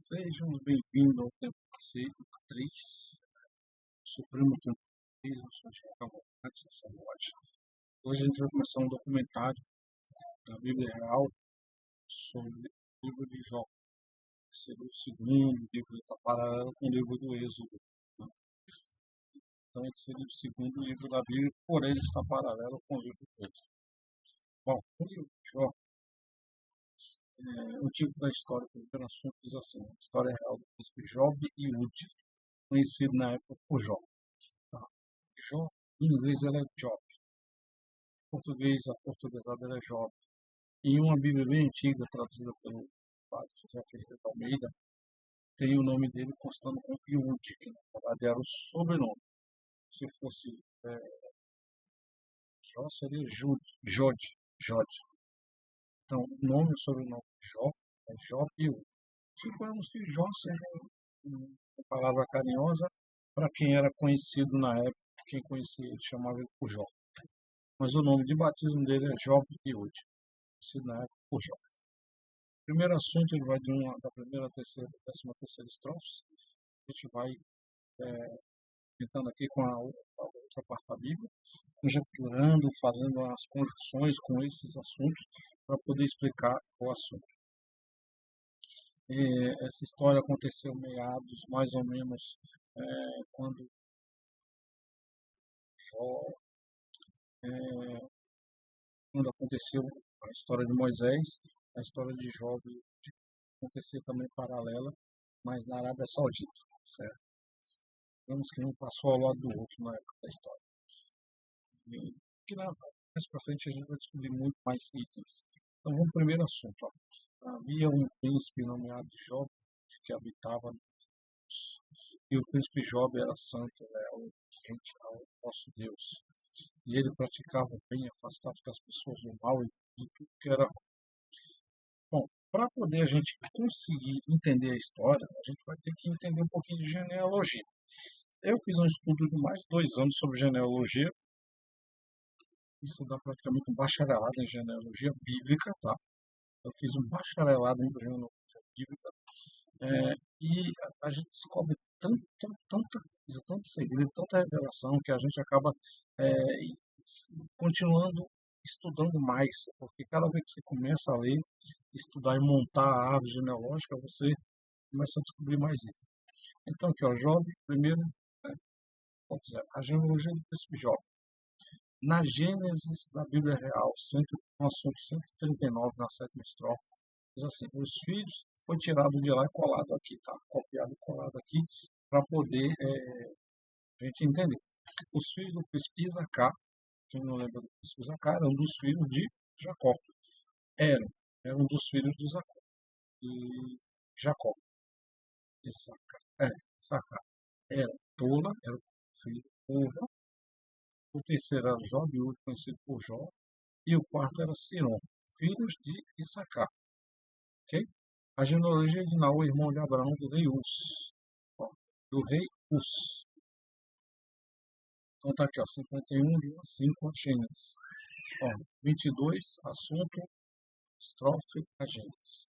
Sejam bem-vindos ao Tempo Parceiro 3, Supremo Tempo 3, eu sou Chicago, sacerdote. Hoje a gente vai começar um documentário da Bíblia Real sobre o livro de Jó, que seria o segundo livro, está paralelo com o livro do Êxodo. Né? Então, esse seria o segundo livro da Bíblia, porém ele está paralelo com o livro do Êxodo. Bom, o livro de Jó, o título da história, o primeiro assunto diz assim: a história real do príncipe Job e Ud, conhecido na época por Jó. Tá? Jó, em inglês, ela é Job. Em português, a portuguesada ela é Job. Em uma Bíblia bem antiga, traduzida pelo padre José Ferreira de Almeida, tem o nome dele constando com Iud, que na verdade era o sobrenome. Se fosse Jó, seria Jod. Então, o nome e o sobrenome de Jó é Job e Ud. Suponhamos que Jó seja uma palavra carinhosa para quem era conhecido na época, quem conhecia ele chamava ele por Jó. Mas o nome de batismo dele é Job e Ud, conhecido na época por Jó. O primeiro assunto ele vai da primeira à terceira, 13ª estrofe. A gente vai tentando aqui com a outra parte da Bíblia, conjecturando, fazendo as conjunções com esses assuntos para poder explicar o assunto. Essa história aconteceu meados, mais ou menos, quando quando aconteceu a história de Moisés, a história de Job acontecer também paralela, mas na Arábia Saudita, certo? Vemos que um passou ao lado do outro na época da história. Que mais para frente a gente vai descobrir muito mais itens. Então vamos ao primeiro assunto. Ó. Havia um príncipe nomeado Job que habitava no e o príncipe Job era santo, obediente ao nosso Deus. E ele praticava o bem, afastava das pessoas do mal e de tudo que era ruim. Bom, para poder a gente conseguir entender a história, a gente vai ter que entender um pouquinho de genealogia. Eu fiz um estudo de mais de 2 anos sobre genealogia. Isso dá praticamente um bacharelado em genealogia bíblica, tá? Eu fiz um bacharelado em genealogia bíblica. E a gente descobre tanta coisa, tanto segredo, tanta revelação, que a gente acaba continuando estudando mais, porque cada vez que você começa a ler, estudar e montar a árvore genealógica, você começa a descobrir mais itens. Então, aqui, ó, Job, primeiro, a genealogia do príncipe Job. Na Gênesis da Bíblia Real, no assunto 139, na 7ª estrofe, diz assim: os filhos foi tirado de lá e colado aqui, tá? Copiado e colado aqui, para poder a gente entender. Os filhos do príncipe Isacar, quem não lembra do príncipe Isacar, era um dos filhos de Jacó. Era um dos filhos de Jacó. Isacar. Era Tola, era o filho de Uva. O terceiro era Job, conhecido por Jó. E o quarto era Siron, filhos de Issacar. Okay? A genealogia de Naú, irmão de Abraão, do rei Uz. Do rei Uz. Então está aqui, ó, 51,5 a Gênesis. 22, assunto, estrofe, a Gênesis.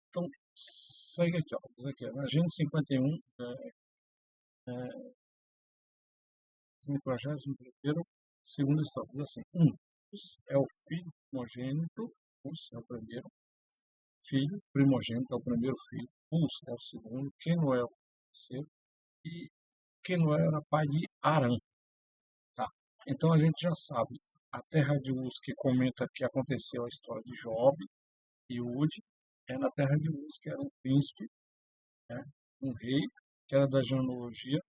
Então, segue aqui, ó, diz aqui, na Gênesis 51, 51º, segunda estrofe, diz assim: Uz é o filho primogênito, Uz é o primeiro filho, primogênito é o primeiro filho, Uz é o segundo, Quenuel é o terceiro, e Quenuel era pai de Arã. Tá? Então a gente já sabe, a terra de Uz, que comenta que aconteceu a história de Job e Ud, é na terra de Uz, que era um príncipe, né, um rei, que era da genealogia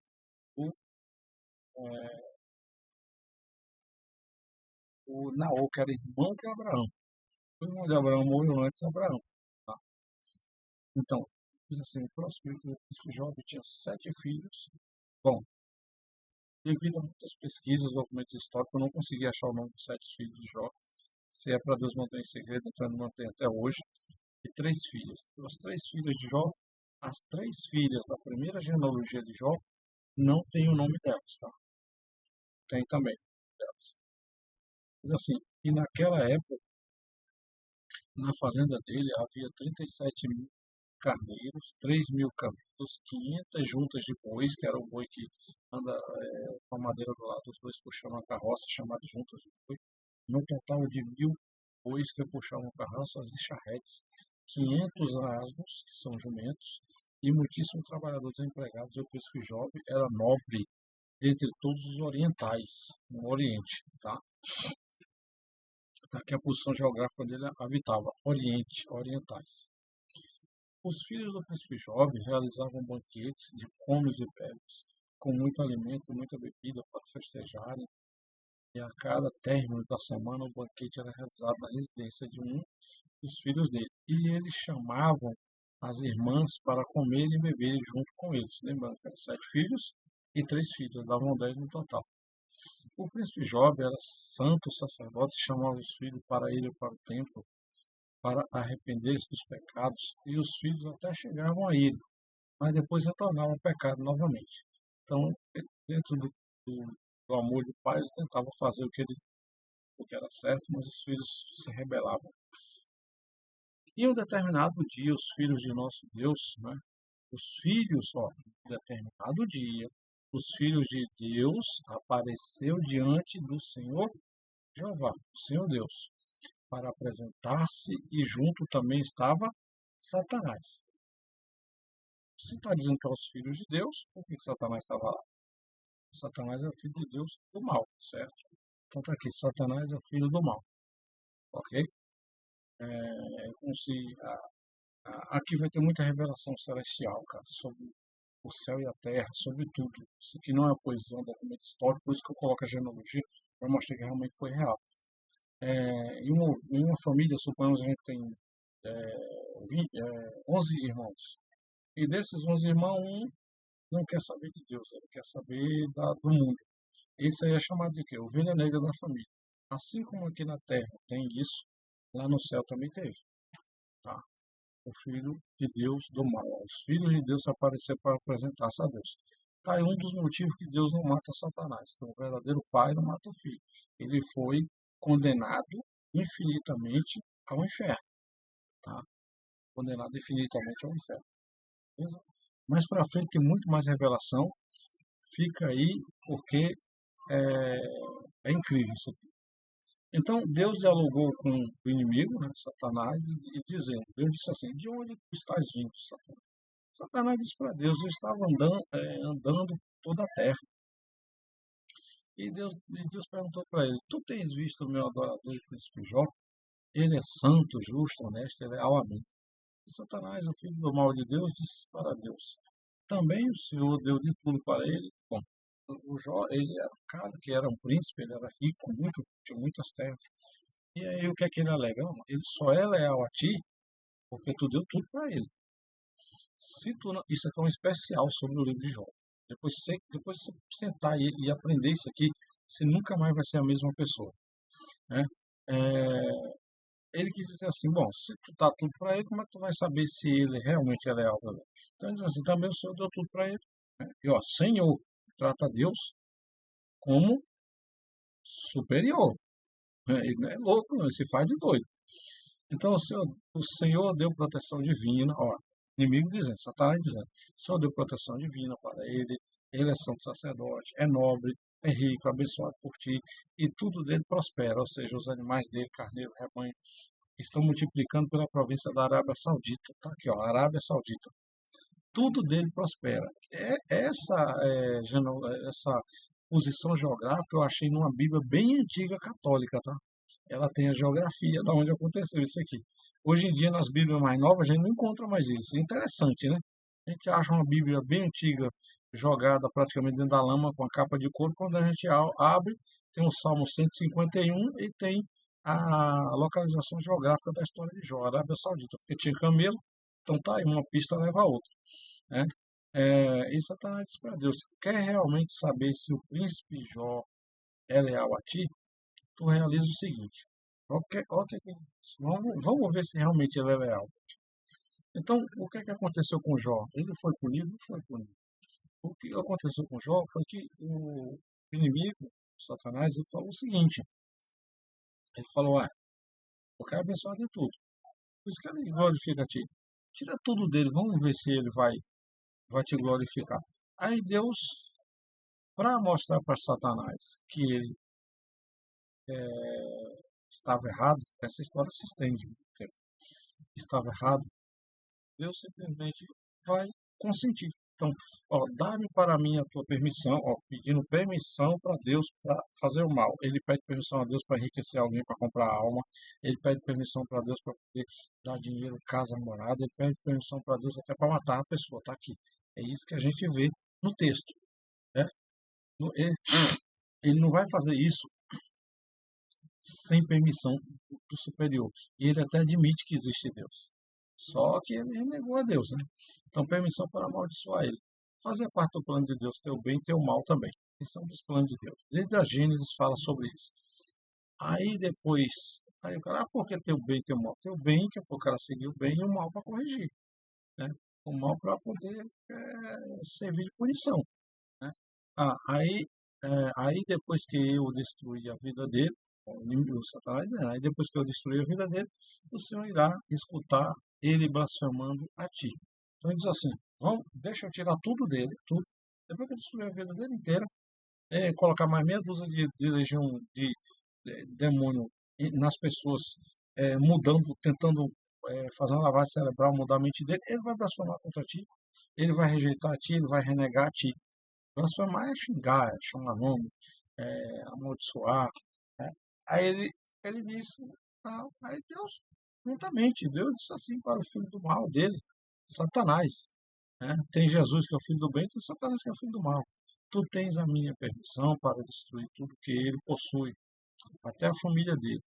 o Naor, que era irmão de Abraão. O irmão de Abraão morreu antes de Abraão. Tá? Então, diz assim, o próximo príncipe Job tinha 7 filhos. Bom, devido a muitas pesquisas, documentos históricos, eu não consegui achar o nome dos 7 filhos de Jó. Se é para Deus manter em segredo, então ele mantém até hoje. E 3 filhas. As 3 filhas de Jó, as 3 filhas da primeira genealogia de Jó, não tem o nome delas, tá? Tem também delas. Diz assim, e naquela época, Na fazenda dele havia 37.000 carneiros, 3.000 camelos, 500 juntas de bois, que era o boi que anda com a madeira do lado, os dois puxando a carroça, chamada juntas de boi. No total de 1.000 bois que puxavam carroças e charretes, 500 asnos, que são jumentos, e muitíssimos trabalhadores empregados. E o príncipe Job era nobre dentre todos os orientais, no Oriente, tá? Aqui a posição geográfica onde ele habitava, Oriente, orientais. Os filhos do príncipe Job realizavam banquetes de comes e bebes, com muito alimento e muita bebida para festejarem, e a cada término da semana o banquete era realizado na residência de um dos filhos dele. E eles chamavam as irmãs para comerem e beberem junto com eles. Lembrando que eram 7 filhos e 3 filhas, davam 10 no total. O príncipe Job era santo sacerdote e chamava os filhos para ele para o templo, para arrepender-se dos pecados, e os filhos até chegavam a ele, mas depois retornavam ao pecado novamente. Então, dentro do amor do pai, ele tentava fazer o que era certo, mas os filhos se rebelavam. Em um determinado dia, os filhos de nosso Deus, né, os filhos, em determinado dia, os filhos de Deus apareceu diante do Senhor Jeová, o Senhor Deus, para apresentar-se, e junto também estava Satanás. Se está dizendo que é os filhos de Deus, por que Satanás estava lá? Satanás é o filho de Deus do mal, certo? Então está aqui, Satanás é o filho do mal, ok? É como se aqui vai ter muita revelação celestial, cara, sobre o céu e a terra, sobre tudo. Isso aqui não é poesia, é um documento histórico, por isso que eu coloco a genealogia, para mostrar que realmente foi real. Em uma família, suponhamos, a gente tem 11 irmãos. E desses 11 irmãos, um não quer saber de Deus, ele quer saber do mundo. Esse aí é chamado de quê? Ovelha negra da família. Assim como aqui na terra tem isso, lá no céu também teve. Tá? O filho de Deus do mal. Os filhos de Deus apareceram para apresentar-se a Deus. Tá aí um dos motivos que Deus não mata Satanás, que o verdadeiro pai não mata o filho. Ele foi condenado infinitamente ao inferno. Tá? Condenado infinitamente ao inferno. Beleza? Mais para frente tem muito mais revelação. Fica aí porque é incrível isso aqui. Então Deus dialogou com o inimigo, né, Satanás, e dizendo, Deus disse assim, de onde tu estás vindo, Satanás? Satanás disse para Deus, eu estava andando toda a terra. E Deus perguntou para ele, tu tens visto o meu adorador, o príncipe Jó? Ele é santo, justo, honesto, ele é leal a mim. E Satanás, o filho do mal de Deus, disse para Deus, também o Senhor deu de tudo para ele. Bom, o Jó, ele era um cara que era um príncipe, ele era rico, tinha muitas terras. E aí o que é que ele alega? Não, ele só é leal a ti porque tu deu tudo para ele. Se tu não, isso aqui é um especial sobre o livro de Jó. Depois você sentar e aprender isso aqui, você nunca mais vai ser a mesma pessoa. Né? Ele quis dizer assim, bom, se tu dá tudo para ele, como é que tu vai saber se ele realmente é leal para ele? Então ele diz assim, também o Senhor deu tudo para ele. Né? E Senhor, trata Deus como superior. Ele não é louco, não, ele se faz de doido. Então o Senhor deu proteção divina, inimigo dizendo, Satanás dizendo, o Senhor deu proteção divina para ele é santo sacerdote, é nobre, é rico, abençoado por ti, e tudo dele prospera, ou seja, os animais dele, carneiro, rebanho, estão multiplicando pela província da Arábia Saudita, tá aqui, Arábia Saudita. Tudo dele prospera. Essa posição geográfica eu achei numa Bíblia bem antiga católica, tá? Ela tem a geografia de onde aconteceu isso aqui. Hoje em dia, nas Bíblias mais novas, a gente não encontra mais isso. É interessante, né? A gente acha uma Bíblia bem antiga, jogada praticamente dentro da lama, com a capa de couro. Quando a gente abre, tem o Salmo 151 e tem a localização geográfica da história de Jó, Arábia Saudita, porque tinha camelo, então tá aí, uma pista leva a outra. Né? E Satanás disse para Deus, quer realmente saber se o príncipe Jó é leal a ti? Tu realiza o seguinte, vamos ver se realmente ele é leal. Então, o que aconteceu com Jó? Ele foi punido? Não foi punido. O que aconteceu com Jó foi que o inimigo, Satanás, ele falou o seguinte, ele falou, eu quero abençoar de tudo, Por isso que ele glorifica a ti. Tira tudo dele, vamos ver se ele vai te glorificar. Aí Deus, para mostrar para Satanás que ele estava errado, essa história se estende muito tempo. Estava errado, Deus simplesmente vai consentir. Então, ó, dá-me para mim a tua permissão, ó, pedindo permissão para Deus para fazer o mal. Ele pede permissão a Deus para enriquecer alguém, para comprar alma. Ele pede permissão para Deus para poder dar dinheiro, casa, morada. Ele pede permissão para Deus até para matar a pessoa. Está aqui. É isso que a gente vê no texto. Né? Ele não vai fazer isso sem permissão do superior. E ele até admite que existe Deus. Só que ele negou a Deus, né? Então, permissão para amaldiçoar ele. Fazer parte do plano de Deus, ter o bem e ter o mal também. Esse é um dos planos de Deus. Desde a Gênesis fala sobre isso. Aí depois, aí o cara, por que ter o bem e ter o mal? Ter o bem, que é para o cara seguir o bem, e o mal para corrigir. Né? O mal para poder servir de punição. Né? Aí depois que eu destruí a vida dele, o Satanás dizendo, aí depois que eu destruir a vida dele, o Senhor irá escutar ele blasfemando a ti. Então ele diz assim, deixa eu tirar tudo dele, tudo. Depois que eu destruir a vida dele inteira, colocar mais meia dúzia de legião de demônio nas pessoas, mudando, tentando fazer uma lavagem cerebral, mudar a mente dele, ele vai blasfemar contra ti, ele vai rejeitar a ti, ele vai renegar a ti. Blasfemar é xingar, é chamar nome, amaldiçoar. Né? Aí ele disse, aí Deus, juntamente, Deus disse assim para o filho do mal dele, Satanás. Né? Tem Jesus que é o filho do bem, tem Satanás que é o filho do mal. Tu tens a minha permissão para destruir tudo que ele possui, até a família dele.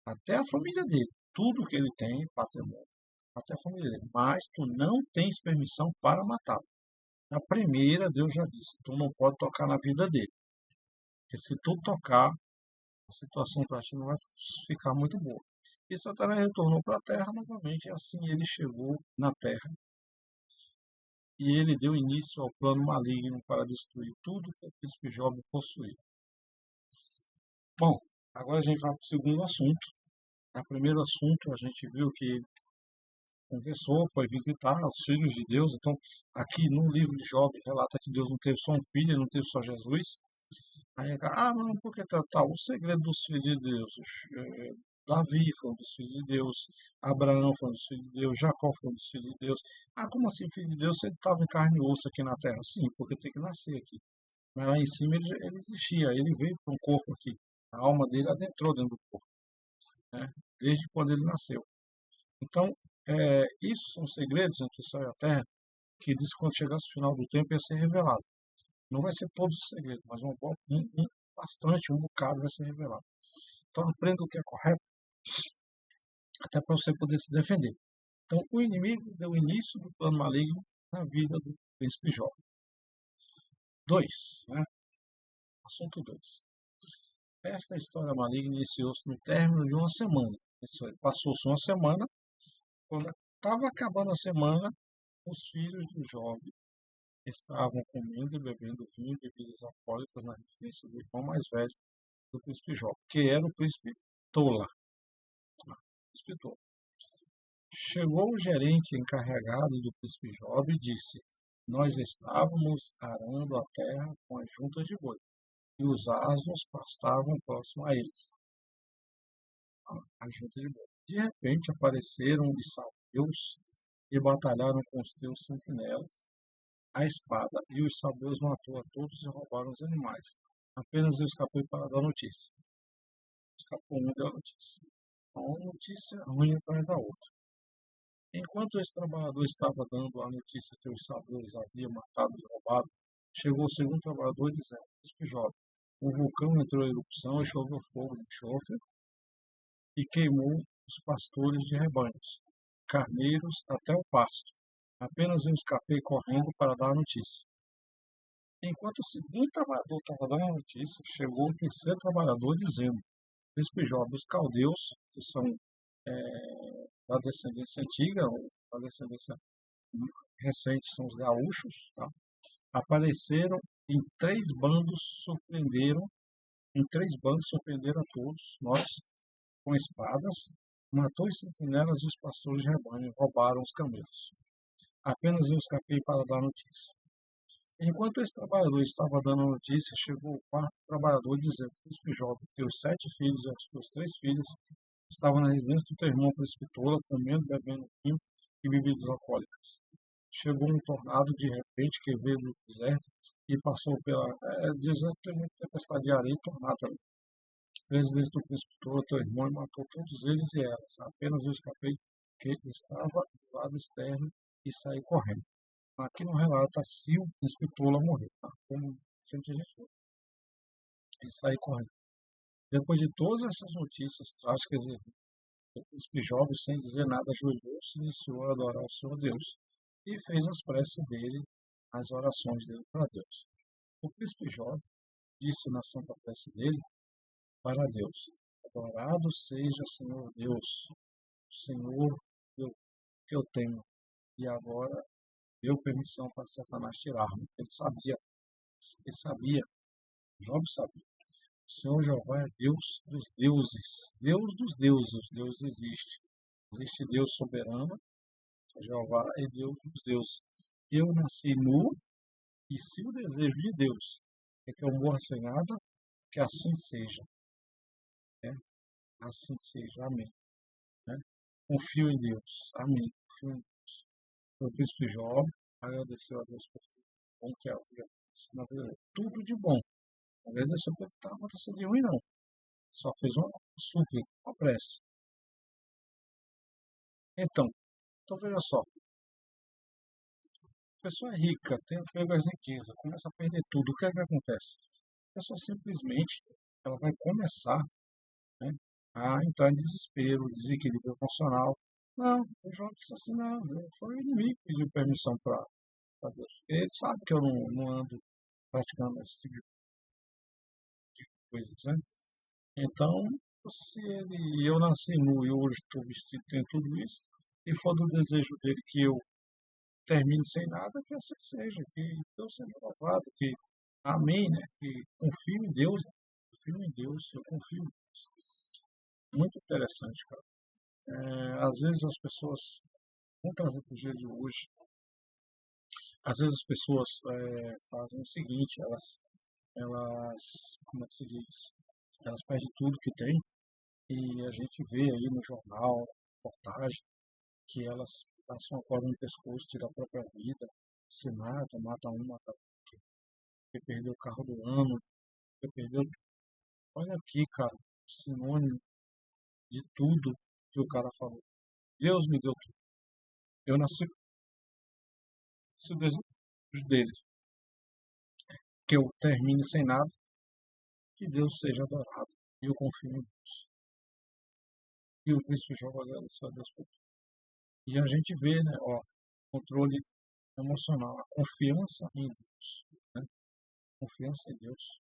Até a família dele. Tudo que ele tem, patrimônio, até a família dele. Mas tu não tens permissão para matá-lo. Na primeira, Deus já disse, tu não pode tocar na vida dele. Porque se tu tocar, a situação para ti não vai ficar muito boa. E Satanás retornou para a terra novamente, e assim ele chegou na terra. E ele deu início ao plano maligno para destruir tudo que o príncipe Job possuía. Bom, agora a gente vai para o segundo assunto. O primeiro assunto, a gente viu que ele conversou, foi visitar os filhos de Deus. Então, aqui no livro de Job, relata que Deus não teve só um filho, ele não teve só Jesus. Aí, mas por que tal? O segredo dos filhos de Deus. Davi foi um dos filhos de Deus, Abraão foi um dos filhos de Deus, Jacó foi um dos filhos de Deus. Como assim filho de Deus? Se ele estava em carne e osso aqui na terra? Sim, porque tem que nascer aqui. Mas lá em cima ele existia, ele veio para um corpo aqui. A alma dele adentrou dentro do corpo, né? Desde quando ele nasceu. Então, isso são segredos entre o céu e a terra, que diz que quando chegasse o final do tempo ia ser revelado. Não vai ser todos os segredos, mas bastante, um bocado vai ser revelado. Então aprenda o que é correto, até para você poder se defender. Então o inimigo deu início do plano maligno na vida do príncipe Jó. 2. Né? Assunto 2. Esta história maligna iniciou-se no término de uma semana. Passou-se uma semana, quando estava acabando a semana, os filhos de Jó estavam comendo e bebendo vinho e bebidas alcoólicas na residência do irmão mais velho do príncipe Jó, que era o príncipe Tola. Chegou o gerente encarregado do príncipe Job e disse, nós estávamos arando a terra com as juntas de boi, e os asnos pastavam próximo a eles. A junta de boi. De repente apareceram os sabeus e batalharam com os teus sentinelas, a espada, e os sabeus matou a todos e roubaram os animais. Apenas eu escapei para dar notícia. Escapou um e deu a notícia. Uma notícia ruim atrás da outra. Enquanto esse trabalhador estava dando a notícia que os sabeus haviam matado e roubado, chegou o segundo trabalhador dizendo, príncipe Jó, o vulcão entrou em erupção e choveu fogo de enxofre e queimou os pastores de rebanhos, carneiros até o pasto. Apenas eu escapei correndo para dar a notícia. Enquanto o segundo trabalhador estava dando a notícia, chegou o terceiro trabalhador dizendo, príncipe Jó, os caldeus, que são da descendência antiga, da descendência recente, são os gaúchos, tá? Apareceram em três bandos, surpreenderam a todos nós com espadas, Matou os sentinelas e os pastores de rebanho, e roubaram os camelos. Apenas eu escapei para dar notícia. Enquanto esse trabalhador estava dando a notícia, chegou o quarto trabalhador dizendo que esse jovem, teus 7 filhos e as tuas 3 filhas, estavam na residência do teu irmão Presbítero, comendo, bebendo vinho e bebidas alcoólicas. Chegou um tornado de repente que veio do deserto e passou pela deserto, teve uma tempestade de areia e tornado também. Residência do Presbítero, teu irmão, e matou todos eles e elas. Apenas eu escapei, que estava do lado externo e saí correndo. Aqui no relato, se o Presbítero morreu, tá? Como sempre a gente viu. E saí correndo. Depois de todas essas notícias trágicas, o príncipe jovem, sem dizer nada, ajoelhou-se e iniciou a adorar o Senhor Deus e fez as preces dele, as orações dele para Deus. O príncipe jovem disse na santa prece dele para Deus: adorado seja Senhor Deus, Senhor Deus que eu tenho, e agora deu permissão para Satanás tirar-me. Ele sabia, Job sabia. O Senhor Jeová é Deus dos deuses, Deus dos deuses, Deus existe. Existe Deus soberano, Jeová é Deus dos deuses. Eu nasci nu, e se o desejo de Deus é que eu morra sem nada, que assim seja. Né? Assim seja, amém. Né? Confio em Deus, amém. Confio em Deus. O príncipe Job agradeceu a Deus por tudo bom que havia na vida dele. Tudo de bom. Não agradeceu pelo que estava acontecendo de ruim, não. Só fez uma súplica, uma prece. Então veja só. A pessoa é rica, tem apego às riquezas, começa a perder tudo. O que é que acontece? A pessoa simplesmente ela vai começar, né, a entrar em desespero, desequilíbrio emocional. Não, eu já disse assim, não. Foi o inimigo que pediu permissão para Deus. Ele sabe que eu não ando praticando esse tipo de coisas, né? Então, se eu nasci nu e hoje estou vestido, tem tudo isso, e for do desejo dele que eu termine sem nada, que assim seja, que Deus seja louvado, que amém, né? Que confio em Deus, eu confio em Deus. Muito interessante, cara. Às vezes as pessoas vão trazer para o dia de hoje, às vezes as pessoas fazem o seguinte, elas, como é que se diz? Elas perdem tudo que tem, e a gente vê aí no jornal, reportagem, que elas passam a corda no pescoço, tiram a própria vida, se matam, mata um, mata outro, porque perdeu o carro do ano, porque perdeu. Olha aqui, cara, sinônimo de tudo que o cara falou. Deus me deu tudo. Eu nasci com o desejo dele, que eu termine sem nada, que Deus seja adorado. E eu confio em Deus. E o Cristo joga agradeceu a Deus por tudo. E a gente vê, né, ó, controle emocional, a confiança em Deus, né? Confiança em Deus.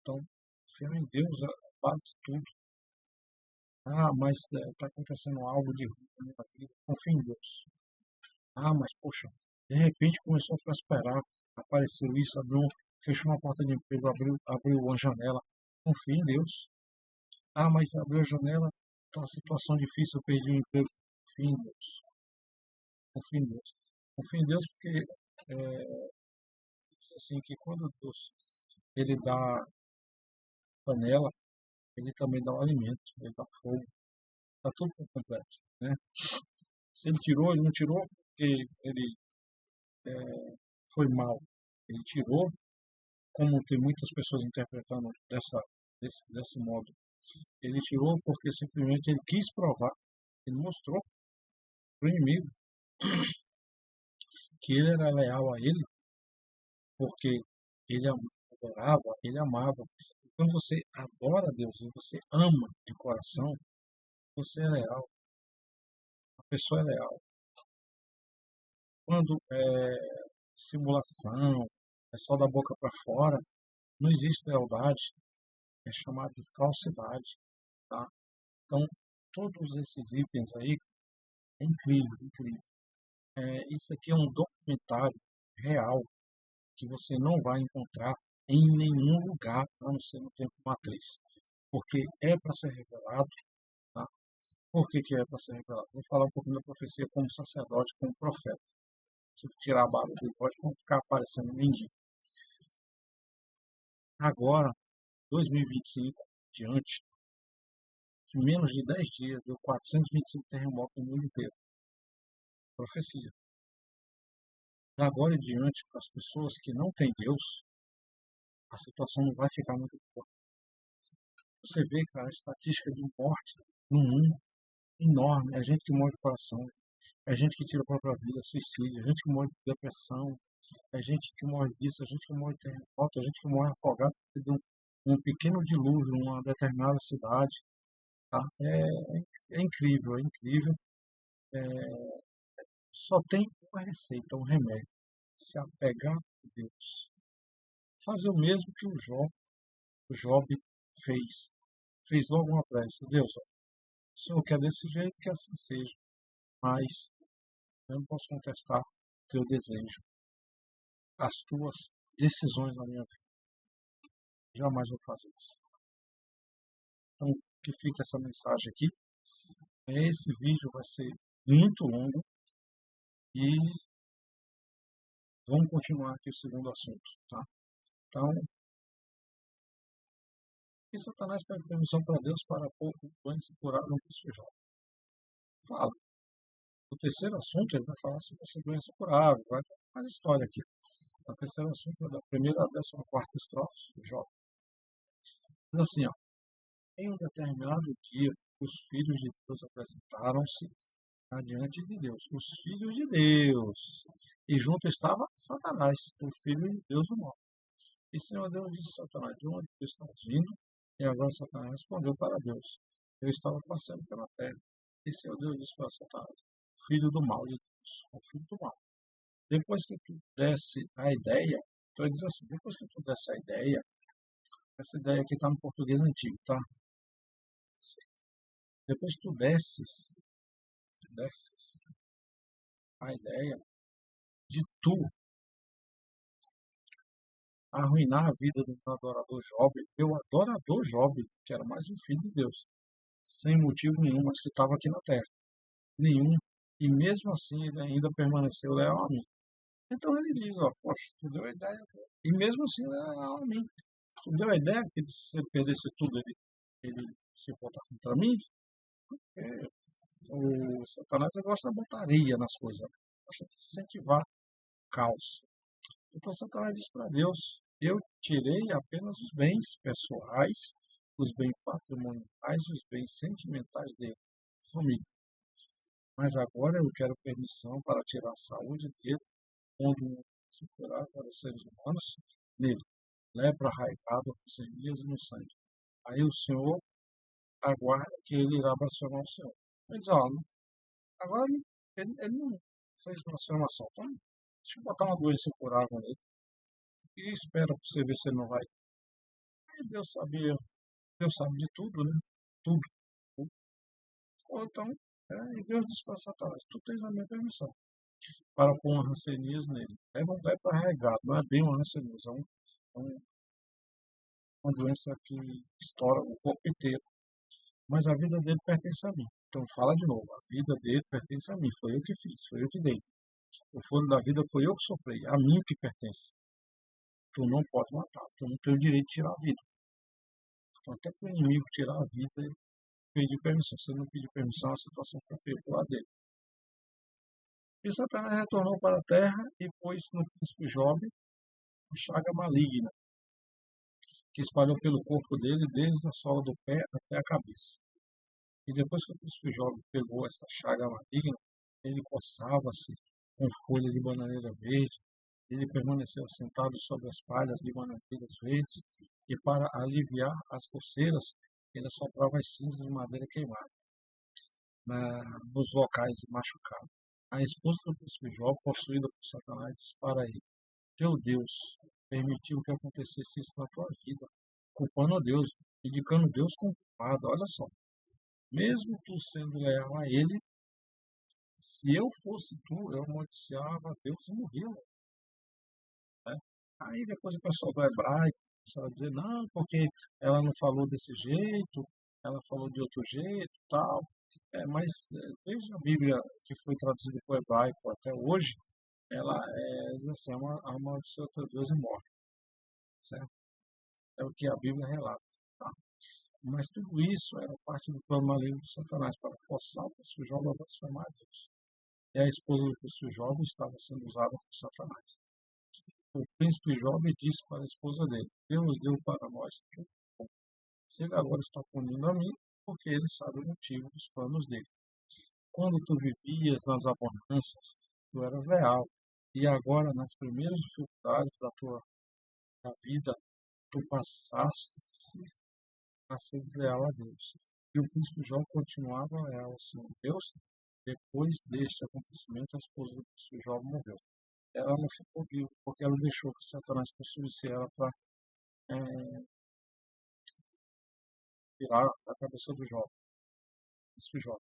Então, confiar em Deus é a base de tudo. Ah, mas está acontecendo algo de ruim na minha vida. Confia em Deus. Ah, mas poxa, de repente começou a prosperar, apareceu isso, fechou uma porta de emprego, abriu uma janela. Confia em Deus. Ah, mas abriu a janela, está uma situação difícil, eu perdi o emprego. Confia em Deus. Confia em Deus. Confia em Deus porque diz assim que quando Deus ele dá panela, ele também dá o alimento, ele dá fogo, dá tudo por completo, né? Se ele tirou, ele não tirou porque ele foi mal. Ele tirou, como tem muitas pessoas interpretando desse modo. Ele tirou porque simplesmente ele quis provar, ele mostrou para o inimigo que ele era leal a ele, porque ele adorava, ele amava. E quando você adora a Deus e você ama de coração, você é leal. A pessoa é leal. Quando simulação, é só da boca para fora, não existe lealdade, é chamado de falsidade, tá? Então, todos esses itens aí é incrível, incrível. Isso aqui é um documentário real que você não vai encontrar em nenhum lugar, a não ser no tempo matriz, porque é para ser revelado, tá? Por que é para ser revelado? Vou falar um pouquinho da profecia como sacerdote, como profeta. Tive que tirar a barba do bigode para não ficar aparecendo mendigo. Agora, 2025, diante, em menos de 10 dias, deu 425 terremotos no mundo inteiro. Profecia. De agora em diante, para as pessoas que não têm Deus, a situação não vai ficar muito boa. Você vê, cara, a estatística de morte no mundo enorme. É gente que morre de coração, é gente que tira a própria vida, suicídio, é gente que morre de depressão, é gente que morre disso, é gente que morre de terremoto, é gente que morre afogado de um pequeno dilúvio numa determinada cidade. Tá? É incrível, é incrível. Só tem uma receita, um remédio. Se apegar a Deus. Fazer o mesmo que o Job fez. Fez logo uma prece. Deus, ó, o Senhor quer desse jeito, que assim seja. Mas eu não posso contestar o teu desejo, as tuas decisões na minha vida. Jamais vou fazer isso. Então, que fica essa mensagem aqui. Esse vídeo vai ser muito longo e vamos continuar aqui o segundo assunto, tá? Então, e Satanás pede permissão para Deus para pôr o doente curado no feijão. Fala. O terceiro assunto ele vai falar sobre essa doença curável, vai ter mais história aqui. O terceiro assunto é da primeira à 14ª estrofe, Jó. Diz assim, ó. Em um determinado dia, os filhos de Deus apresentaram-se adiante de Deus. Os filhos de Deus. E junto estava Satanás, o filho de Deus do mal. E o Senhor Deus disse a Satanás, de onde tu estás vindo? E agora Satanás respondeu para Deus, eu estava passeando pela terra. E o Senhor Deus disse para Satanás, filho do mal de Deus, o filho do mal. Depois que tu desse a ideia, então ele diz assim, depois que tu desse a ideia, essa ideia aqui está no português antigo, tá? Depois que tu desses a ideia de tu arruinar a vida do meu adorador Job, que era mais um filho de Deus, sem motivo nenhum, mas que estava aqui na terra. Nenhum. E mesmo assim ele ainda permaneceu leal a mim. Então ele diz, ó, poxa, tu deu a ideia. E mesmo assim ele era leal a mim. Tu deu a ideia que se ele perdesse tudo, ele se voltar contra mim. O Satanás gosta de botaria nas coisas, gosta de incentivar o caos. Então Satanás diz para Deus, eu tirei apenas os bens pessoais, os bens patrimoniais, os bens sentimentais dele, família. Mas agora eu quero permissão para tirar a saúde dele, quando se curar para os seres humanos, nele, lepra arraigada, semias e no sangue. Aí o Senhor aguarda que ele irá blasfemar o Senhor. Ele diz, ó, agora ele não fez blasfemação, então deixa eu botar uma doença incurável nele e espera para você ver se ele não vai. E Deus sabe de tudo, né? Tudo. Então, e Deus disse para Satanás, tu tens a minha permissão para pôr uma ranceníase nele. Não é para regado, não é bem uma ranceníase, uma doença que estoura o corpo inteiro. Mas a vida dele pertence a mim. Então fala de novo, a vida dele pertence a mim, foi eu que fiz, foi eu que dei. O fôlego da vida foi eu que soprei, a mim que pertence. Tu não pode matar, tu não tem o direito de tirar a vida. Então até para o inimigo tirar a vida, ele pedir permissão. Se ele não pedir permissão, a situação fica feia pro lado dele. E Satanás retornou para a terra e pôs no príncipe Job uma chaga maligna, que espalhou pelo corpo dele desde a sola do pé até a cabeça. E depois que o príncipe Job pegou esta chaga maligna, ele coçava-se com folha de bananeira verde, ele permaneceu sentado sobre as palhas de bananeiras verdes, e para aliviar as coceiras, ele assoprava as cinzas de madeira queimada nos locais machucados. A esposa do príncipe Job, possuída por Satanás, disse para ele, teu Deus permitiu que acontecesse isso na tua vida, culpando a Deus, indicando Deus como culpado. Olha só, mesmo tu sendo leal a ele, se eu fosse tu, eu amaldiçoava a Deus e morria. Né? Aí depois o pessoal do hebraico começava a dizer, não, porque ela não falou desse jeito, ela falou de outro jeito tal. Mas desde a Bíblia que foi traduzida para o hebraico até hoje, ela diz assim, amaldiçoa teu Deus e morre, certo? É o que a Bíblia relata, tá? Mas tudo isso era parte do plano maligno de Satanás para forçar o príncipe Job a blasfemar a Deus. E a esposa do príncipe Job estava sendo usada por Satanás. O príncipe Job disse para a esposa dele, Deus deu para nós tudo bom. Se ele agora está punindo a mim, porque ele sabe o motivo dos planos dele. Quando tu vivias nas abundâncias, tu eras leal. E agora, nas primeiras dificuldades da tua vida, tu passaste a ser desleal a Deus. E o príncipe Jó continuava leal ao Senhor Deus. Depois deste acontecimento, a esposa do príncipe Jó morreu. Ela não ficou viva, porque ela deixou que Satanás possuísse ela para virar a cabeça do Jó, príncipe Jó.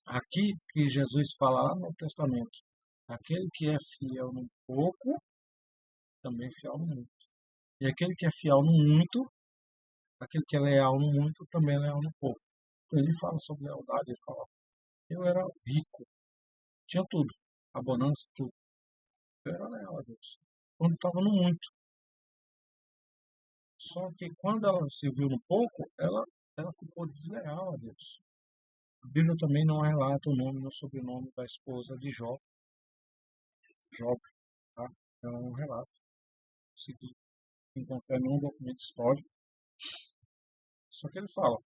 Aqui que Jesus fala lá no Testamento, aquele que é fiel no pouco, também é fiel no muito. E aquele que é fiel no muito, aquele que é leal no muito, também é leal no pouco. Então ele fala sobre lealdade, ele fala, eu era rico, tinha tudo, a bonança, tudo. Eu era leal a Deus. Quando estava no muito. Só que quando ela se viu no pouco, ela ficou desleal a Deus. A Bíblia também não relata o nome nem o sobrenome da esposa de Jó, Job, tá? Ela não relata. Consegui encontrar nenhum documento histórico. Só que ele fala,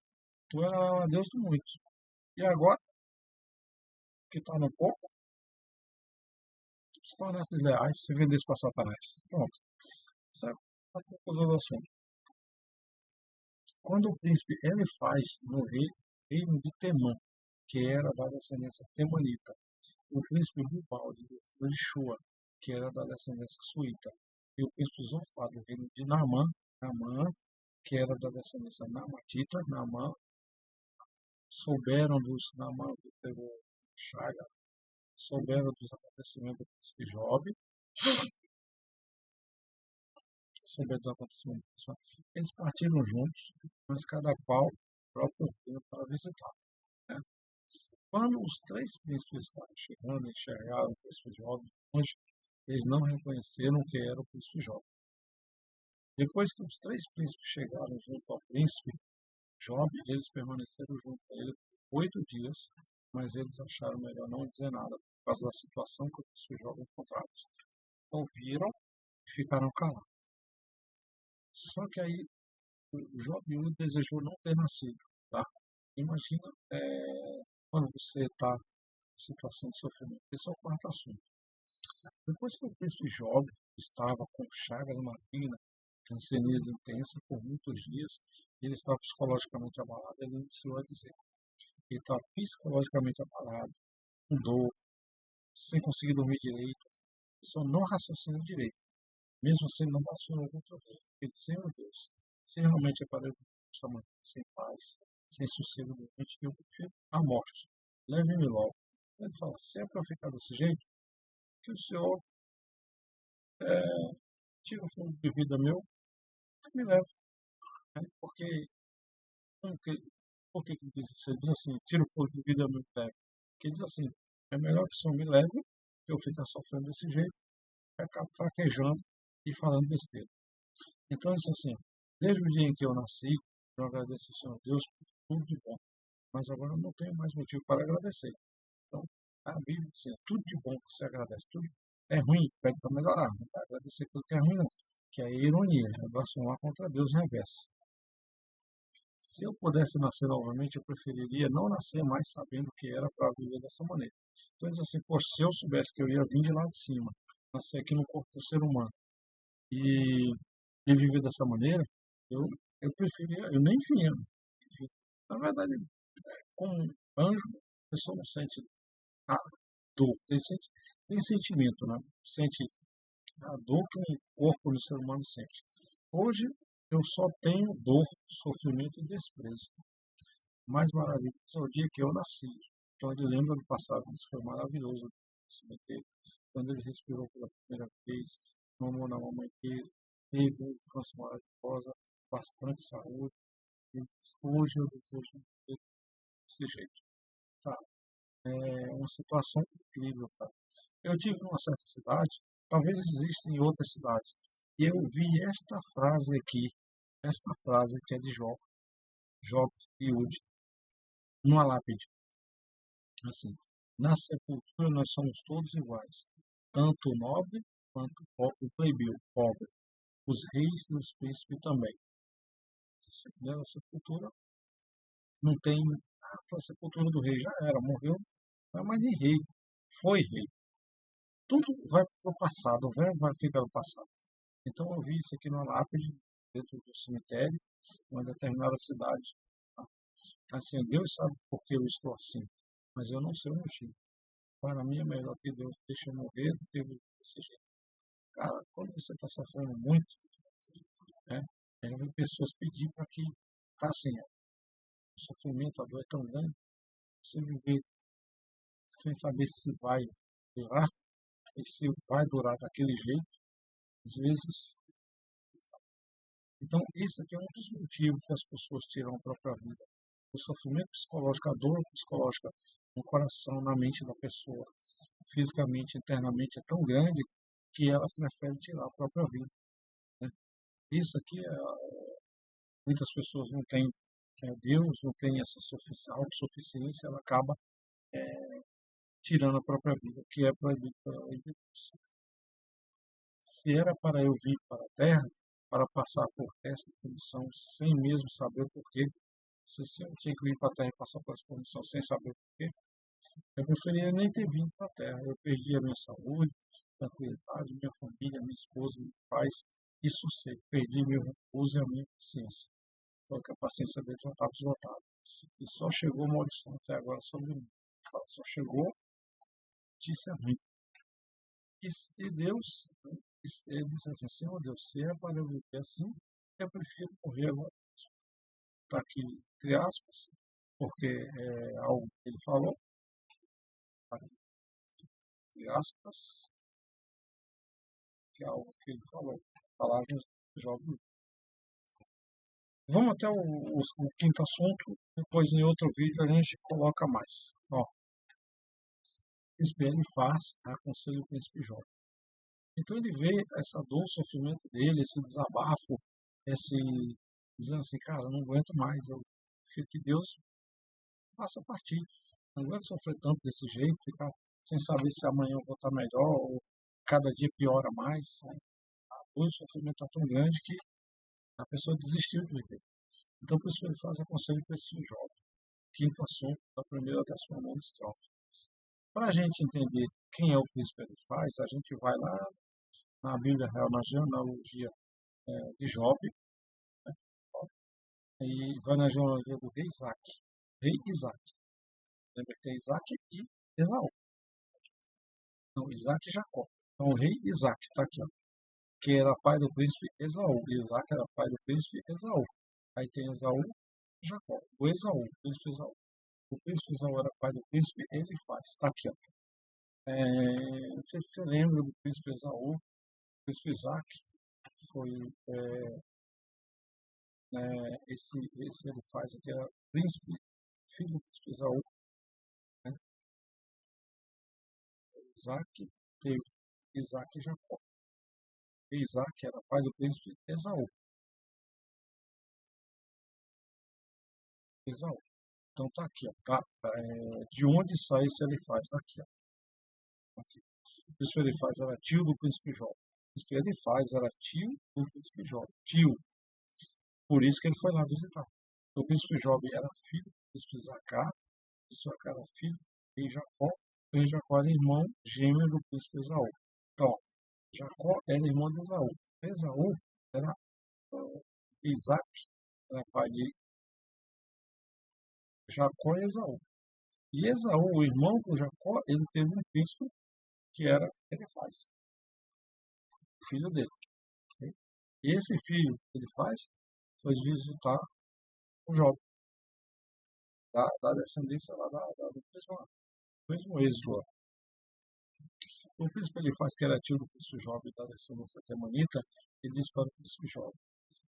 tu era leal a Deus do muito. E agora, que está no pouco, se tornasse desleais, se vendesse para Satanás. Pronto. Certo? A conclusão do assunto. Quando o príncipe Elifaz no reino de Temã, que era da descendência temanita, o príncipe Bilbalde do Lixua, que era da descendência suíta, e o príncipe Zofá do reino de Naamã, que era da descendência namatita, Naamã, souberam dos Naamã, que pegou chaga, souberam dos acontecimentos do príncipe Job, souberam dos acontecimentos do príncipe Job. Eles partiram juntos, mas cada qual próprio reino para visitar. Né? Quando os três príncipes estavam chegando e enxergaram o príncipe Job de longe, eles não reconheceram que era o príncipe Job. Depois que os três príncipes chegaram junto ao príncipe Job, eles permaneceram junto a ele por 8 dias, mas eles acharam melhor não dizer nada por causa da situação que o príncipe Job encontrava. Então viram e ficaram calados. Só que aí o Job desejou não ter nascido, tá? Imagina quando você está em situação de sofrimento. Esse é o quarto assunto. Depois que o príncipe Job estava com chagas malignas, canseria intensa por muitos dias, ele estava psicologicamente abalado, ele iniciou a dizer, ele está psicologicamente abalado, com dor, sem conseguir dormir direito, só não raciocina direito. Mesmo assim, ele não blasfemou contra Deus. Ele disse, Senhor Deus, se realmente é para eu estar sem paz, sem sossego do mente, eu prefiro a morte. Leve-me logo. Ele fala, se é para ficar desse jeito, que o Senhor tira o fundo de vida meu e me leve. Né? Porque ele diz isso? Ele diz assim, tira o fogo de vida meu e leve. Porque ele diz assim, é melhor que o Senhor me leve, que eu ficar sofrendo desse jeito, e acabo fraquejando e falando besteira. Então ele diz assim, desde o dia em que eu nasci, eu agradeço ao Senhor Deus por tudo de bom. Mas agora eu não tenho mais motivo para agradecer. Então, a Bíblia diz assim, tudo de bom você agradece. Tudo é ruim, pede para melhorar. Não vai agradecer pelo que é ruim, não. Que é ironia, é blasfemar contra Deus reverso. Se eu pudesse nascer novamente, eu preferiria não nascer mais sabendo que era para viver dessa maneira. Então, diz assim, poxa, se eu soubesse que eu ia vir de lá de cima, nascer aqui no corpo do ser humano e viver dessa maneira, eu preferia, eu nem vinha. Enfim, na verdade, como anjo, a pessoa não sente a dor, tem sentimento, né? Sente a dor que um corpo do ser humano sente. Hoje, eu só tenho dor, sofrimento e desprezo. Mais maravilhoso é o dia que eu nasci. Então ele lembra do passado, isso foi maravilhoso. Quando ele respirou pela primeira vez, mamou na mamãe dele, teve uma infância maravilhosa, bastante saúde, Ele diz, hoje eu desejo viver desse jeito. Tá? É uma situação incrível, cara. Eu tive numa certa cidade, talvez exista em outras cidades, e eu vi esta frase aqui, esta frase que é de Job Field, numa lápide, assim, na sepultura nós somos todos iguais, tanto o nobre quanto o plebeu, pobre, os reis e os príncipes também. Se der a sepultura, não tem, foi a sepultura do rei, já era, morreu, não é mais nem rei, foi rei. Tudo vai para o passado, vai ficar no passado. Então eu vi isso aqui na lápide, dentro do cemitério, em uma determinada cidade. Tá? Assim, Deus sabe por que eu estou assim, mas eu não sei o motivo. Para mim é melhor que Deus deixe eu morrer do que eu viver desse jeito. Cara, quando você está sofrendo muito, né, eu vi pessoas pedir para que, tá assim, o sofrimento, a dor é tão grande, você viver sem saber se vai durar, e se vai durar daquele jeito, às vezes. Então, isso aqui é um dos motivos que as pessoas tiram a própria vida. O sofrimento psicológico, a dor psicológica no coração, na mente da pessoa, fisicamente, internamente, é tão grande que elas preferem tirar a própria vida. Né? Isso aqui, muitas pessoas não têm Deus, não tem essa autossuficiência, ela acaba tirando a própria vida, que é proibido pela lei de Deus. Se era para eu vir para a terra, para passar por esta condição, sem mesmo saber o porquê, se eu tinha que vir para a terra e passar por essa condição sem saber o porquê, eu preferia nem ter vindo para a terra. Eu perdi a minha saúde, tranquilidade, minha família, minha esposa, meus pais e sossego. Perdi meu repouso e a minha paciência. Porque a paciência dele já estava esgotada. E só chegou uma maldição até agora sobre mim. Só chegou notícia ruim. E Deus, ele disse assim, Senhor Deus, se é para eu viver assim, eu prefiro morrer agora. Está aqui, entre aspas, porque é algo que ele falou, aqui, entre aspas, que é algo que ele falou, palavras de Job. Vamos até o quinto assunto, depois em outro vídeo a gente coloca mais. Ó, o príncipe ele faz, aconselha o príncipe Job. Então ele vê essa dor, o sofrimento dele, esse desabafo, esse dizendo assim, cara, eu não aguento mais, eu prefiro que Deus faça partir. Não aguento sofrer tanto desse jeito, ficar sem saber se amanhã eu vou estar melhor ou cada dia piora mais. Né? A dor e o sofrimento está tão grande que a pessoa desistiu de viver. Então, por isso ele faz aconselho para esse jovem. Quinto assunto da primeira e 19ª estrofe. Para a gente entender quem é o príncipe ele faz, a gente vai lá na Bíblia Real, na genealogia de Job, né? E vai na genealogia do rei Isaac. Rei Isaac. Lembra que tem Isaac e Esaú. Não, Isaac e Jacó. Então o rei Isaac está aqui, ó, que era pai do príncipe Esaú. Isaac era pai do príncipe Esaú. Aí tem Esaú e Jacó. O Esaú, o príncipe Esaú. O príncipe Esaú era pai do príncipe, ele faz. Está aqui, ó. Não sei se você lembra do príncipe Esaú. O príncipe Isaac foi esse ele faz aqui, era príncipe, filho do príncipe Esaú. Né? Isaac teve Isaac e Jacó. E Isaac era pai do príncipe Esaú. Esaú. Então tá aqui, ó, tá? De onde sai esse Elifaz? Tá aqui, ó. Aqui. O príncipe Elifaz era tio do príncipe Jó. O príncipe Elifaz era tio do príncipe Jó. Tio. Por isso que ele foi lá visitar. O príncipe Jó era filho do príncipe Zacá. O príncipe Zacá era filho do rei Jacó. O rei Jacó era irmão gêmeo do príncipe Esaú. Então, Jacó era irmão de Esaú. Esaú era Isaac, era pai de Jacó e Esaú. E Esaú, o irmão do Jacó, ele teve um príncipe que era Elifaz, filho dele. E esse filho que ele faz foi visitar o Jó, da descendência lá do mesmo êxodo. O príncipe Elifaz, que era tio do príncipe Jó da descendência temanita, ele disse para o príncipe Jó: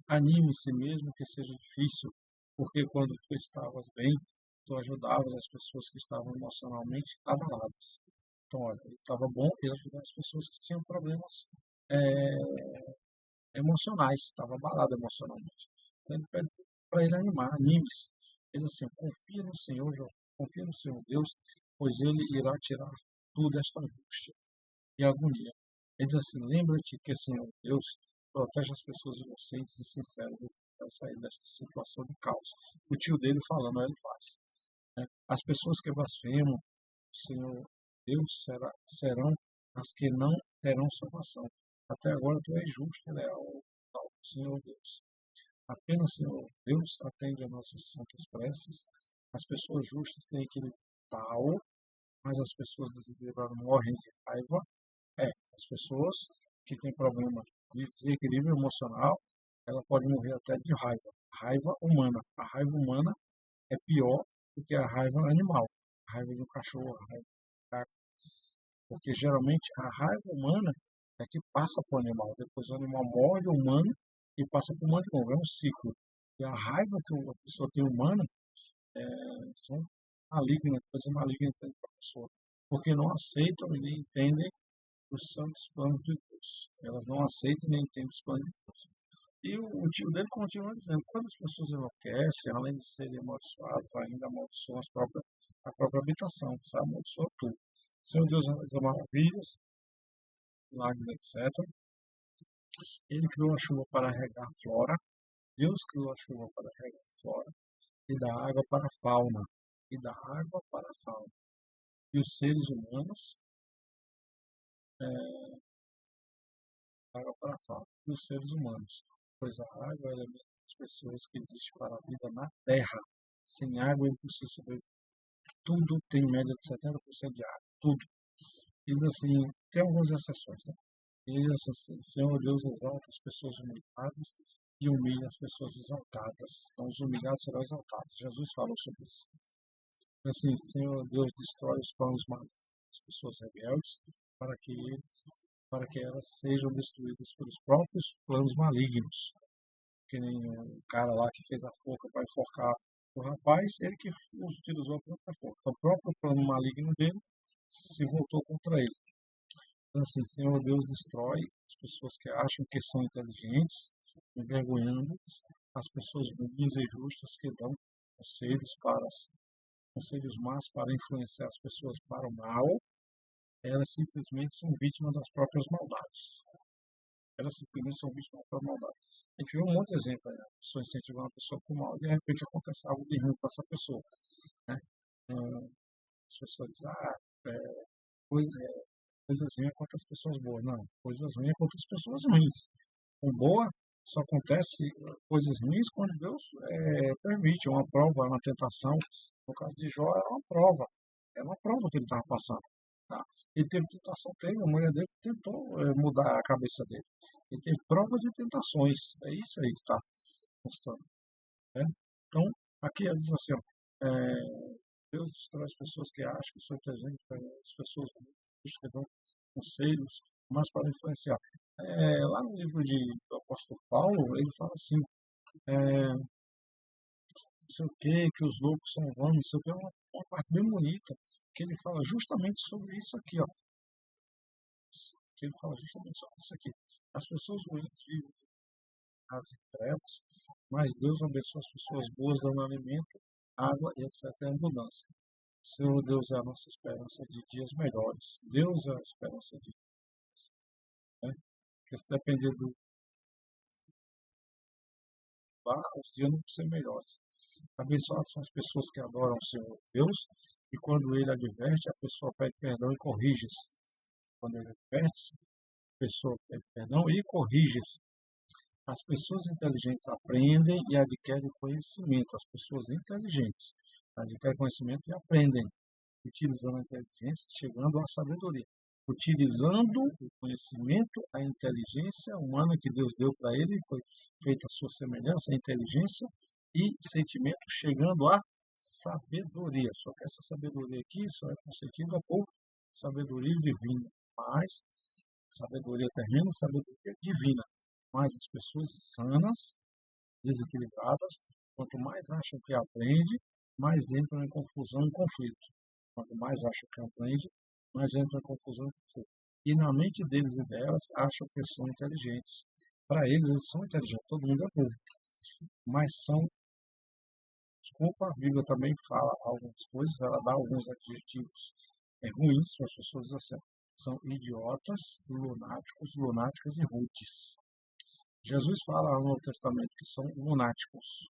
anime-se mesmo que seja difícil, Porque quando tu estavas bem, tu ajudavas as pessoas que estavam emocionalmente abaladas. Então, olha, ele estava bom, ele ajudava as pessoas que tinham problemas emocionais, estava abalado emocionalmente. Então, ele pede para ele animar, anime-se. Ele diz assim, confia no Senhor, confia no Senhor Deus, pois ele irá tirar tudo desta angústia e agonia. Ele diz assim, lembra-te que o Senhor Deus protege as pessoas inocentes e sinceras e vai sair desta situação de caos. O tio dele falando, aí ele faz. Né? As pessoas que blasfemam, o Senhor Deus serão as que não terão salvação. Até agora tu és justo e leal ao Senhor Deus. Apenas Senhor Deus atende a nossas santas preces. As pessoas justas têm equilíbrio tal, mas as pessoas desequilibradas morrem de raiva. As pessoas que têm problemas de desequilíbrio emocional, ela pode morrer até de raiva. Raiva humana. A raiva humana é pior do que a raiva animal. A raiva do cachorro, a raiva do gato. Porque geralmente a raiva humana é que passa para o animal. Depois o animal morde o humano e passa para o humano de novo. É um ciclo. E a raiva que a pessoa tem humana são malignas, coisas malignas dentro da pessoa. Porque não aceitam e nem entendem os santos planos de Deus. Elas não aceitam nem entendem os planos de Deus. E o tio dele continua dizendo, quando as pessoas enlouquecem, além de serem amaldiçoadas, ainda amaldiçoam a própria habitação, sabe? Amaldiçoa tudo. Senhor Deus realiza maravilhas, milagres, etc. Ele criou a chuva para regar a flora. Deus criou a chuva para regar a flora e dá água para a fauna. E dá água para a fauna. E os seres humanos, água para a fauna. E os seres humanos, pois a água é o elemento das pessoas que existe para a vida na Terra. Sem água é impossível sobreviver. Tudo tem média de 70% de água. Tudo. E diz assim, tem algumas exceções, né? E diz assim, Senhor Deus exalta as pessoas humilhadas e humilha as pessoas exaltadas. Então os humilhados serão exaltados. Jesus falou sobre isso. Assim, Senhor Deus destrói os planos malignos das pessoas rebeldes para que elas sejam destruídas pelos próprios planos malignos. Que nem o cara lá que fez a forca para enforcar o rapaz, ele que utilizou a própria forca. Então, o próprio plano maligno dele se voltou contra ele. Então, assim, Senhor Deus destrói as pessoas que acham que são inteligentes, envergonhando as pessoas ruins e justas que dão conselhos más para influenciar as pessoas para o mal. Elas simplesmente são vítimas das próprias maldades. Elas simplesmente são vítimas da própria maldade. A gente vê um monte de exemplo aí, a pessoa incentivando a pessoa para o mal, e de repente acontece algo de ruim para essa pessoa. Né? As pessoas dizem, coisas ruins contra as pessoas boas. Não, coisas ruins contra as pessoas ruins. Com boa, só acontece coisas ruins quando Deus permite uma prova, uma tentação. No caso de Jó, era uma prova que ele estava passando. Tá? Ele teve tentação, a mulher dele tentou mudar a cabeça dele. Ele teve provas e tentações. É isso aí que está mostrando. Né? Então, aqui ele diz assim, Deus destrói as pessoas que acham que são inteligentes, as pessoas que dão conselhos, mas para influenciar. Lá no livro do apóstolo Paulo, ele fala assim, não sei o que os loucos são vãos, não sei o que, é uma parte bem bonita, que ele fala justamente sobre isso aqui, ó. Que ele fala justamente sobre isso aqui. As pessoas ruins vivem nas trevas, mas Deus abençoa as pessoas boas, dando alimento, água e etc. em abundância. Senhor Deus é a nossa esperança de dias melhores. Deus é a esperança de dias. Né? Porque se depender do lá, os dias não vão ser melhores. Abençoadas são as pessoas que adoram o Senhor Deus e quando ele adverte, a pessoa pede perdão e corrige-se. Quando ele adverte, a pessoa pede perdão e corrige-se. As pessoas inteligentes aprendem e adquirem conhecimento. As pessoas inteligentes adquirem conhecimento e aprendem, utilizando a inteligência, chegando à sabedoria. Utilizando o conhecimento, a inteligência humana que Deus deu para ele, foi feita a sua semelhança, a inteligência e sentimento, chegando à sabedoria. Só que essa sabedoria aqui só é concedida por sabedoria divina, mas sabedoria terrena e sabedoria divina. Mas as pessoas sanas, desequilibradas, Quanto mais acham que aprende, mais entram em confusão e conflito. Quanto mais acham que aprende, mais entram em confusão e conflito. E na mente deles e delas, acham que são inteligentes. Para eles, eles são inteligentes, todo mundo é burro. Mas são, desculpa, a Bíblia também fala algumas coisas, ela dá alguns adjetivos ruins para as pessoas assim. São idiotas, lunáticos, lunáticas e rudes. Jesus fala no Novo Testamento que são lunáticos.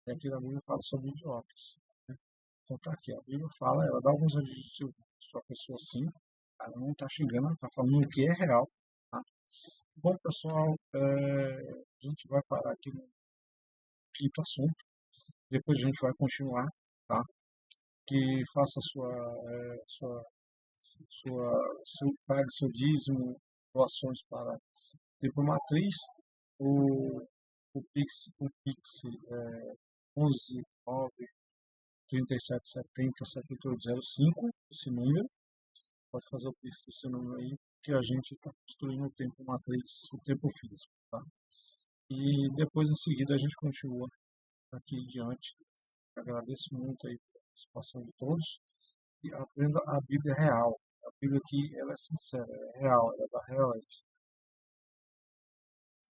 E aqui na Bíblia fala sobre idiotas. Né? Então tá aqui, a Bíblia fala, ela dá alguns adjetivos para a pessoa assim, ela não está xingando, ela está falando o que é real. Tá? Bom, pessoal, a gente vai parar aqui no quinto assunto. Depois a gente vai continuar, tá? Que faça pague seu dízimo, doações para Tempo Matriz, o Pix é 11 9 37 70 7805, esse número, pode fazer o Pix desse número aí, que a gente está construindo o Tempo Matriz, o tempo físico, tá? E depois em seguida a gente continua aqui em diante. Agradeço muito aí a participação de todos e aprenda a Bíblia real. A Bíblia aqui ela é sincera, é real, ela é da real.